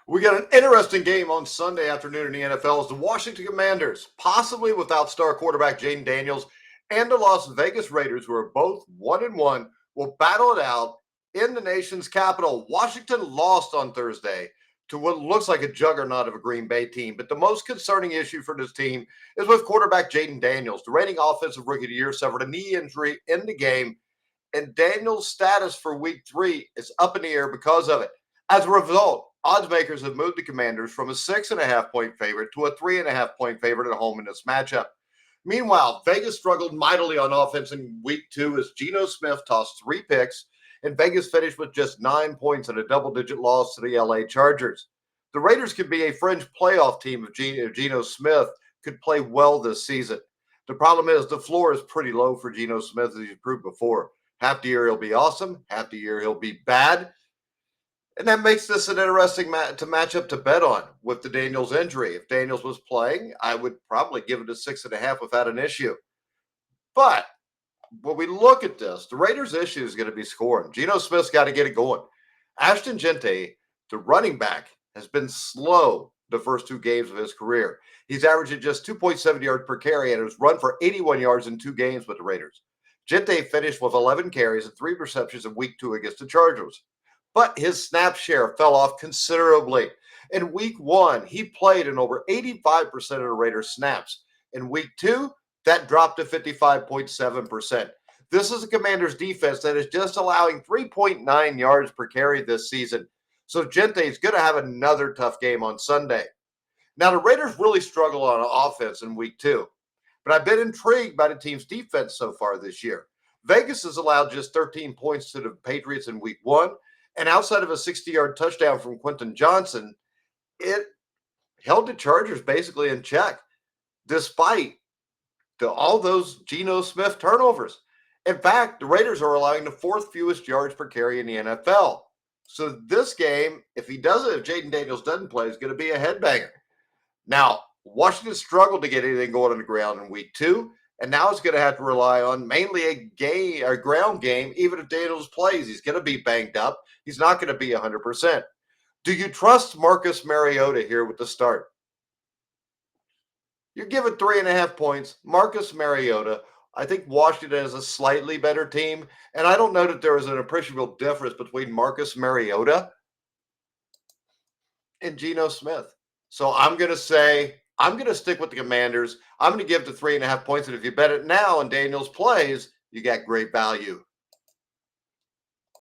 We got an interesting game on Sunday afternoon in the NFL as the Washington Commanders, possibly without star quarterback Jaden Daniels, and the Las Vegas Raiders, who are both 1-1, will battle it out in the nation's capital. Washington lost on Thursday to what looks like a juggernaut of a Green Bay team. But the most concerning issue for this team is with quarterback Jaden Daniels. The reigning offensive rookie of the year suffered a knee injury in the game, and Daniels' status for week 3 is up in the air because of it. As a result, odds makers have moved the Commanders from a 6.5-point favorite to a 3.5-point favorite at home in this matchup. Meanwhile, Vegas struggled mightily on offense in week 2 as Geno Smith tossed 3 picks, and Vegas finished with just 9 points and a double-digit loss to the LA Chargers. The Raiders could be a fringe playoff team if Geno Smith could play well this season. The problem is the floor is pretty low for Geno Smith, as he's proved before. Half the year he'll be awesome, half the year he'll be bad. And that makes this an interesting matchup to bet on with the Daniels injury. If Daniels was playing, I would probably give it a 6.5 without an issue. But when we look at this, the Raiders' issue is going to be scoring. Geno Smith's got to get it going. Ashton Gente, the running back, has been slow the first 2 games of his career. He's averaging just 2.7 yards per carry and has run for 81 yards in 2 games with the Raiders. Gente finished with 11 carries and 3 receptions in week 2 against the Chargers. But his snap share fell off considerably. In week 1, he played in over 85% of the Raiders' snaps. In week 2, that dropped to 55.7%. This is a Commanders defense that is just allowing 3.9 yards per carry this season. So Gente is going to have another tough game on Sunday. Now, the Raiders really struggle on offense in week 2, but I've been intrigued by the team's defense so far this year. Vegas has allowed just 13 points to the Patriots in week 1. And outside of a 60-yard touchdown from Quentin Johnson, it held the Chargers basically in check, despite all those Geno Smith turnovers. In fact, the Raiders are allowing the 4th fewest yards per carry in the NFL. So this game, if Jaden Daniels doesn't play, is going to be a headbanger. Now, Washington struggled to get anything going on the ground in week 2. And now it's going to have to rely on mainly a ground game. Even if Daniels plays, he's going to be banged up. He's not going to be 100%. Do you trust Marcus Mariota here with the start? You're given 3.5 points. Marcus Mariota. I think Washington is a slightly better team. And I don't know that there is an appreciable difference between Marcus Mariota and Geno Smith. So I'm going to stick with the Commanders. I'm going to give the 3.5 points. And if you bet it now and Daniels plays, you got great value.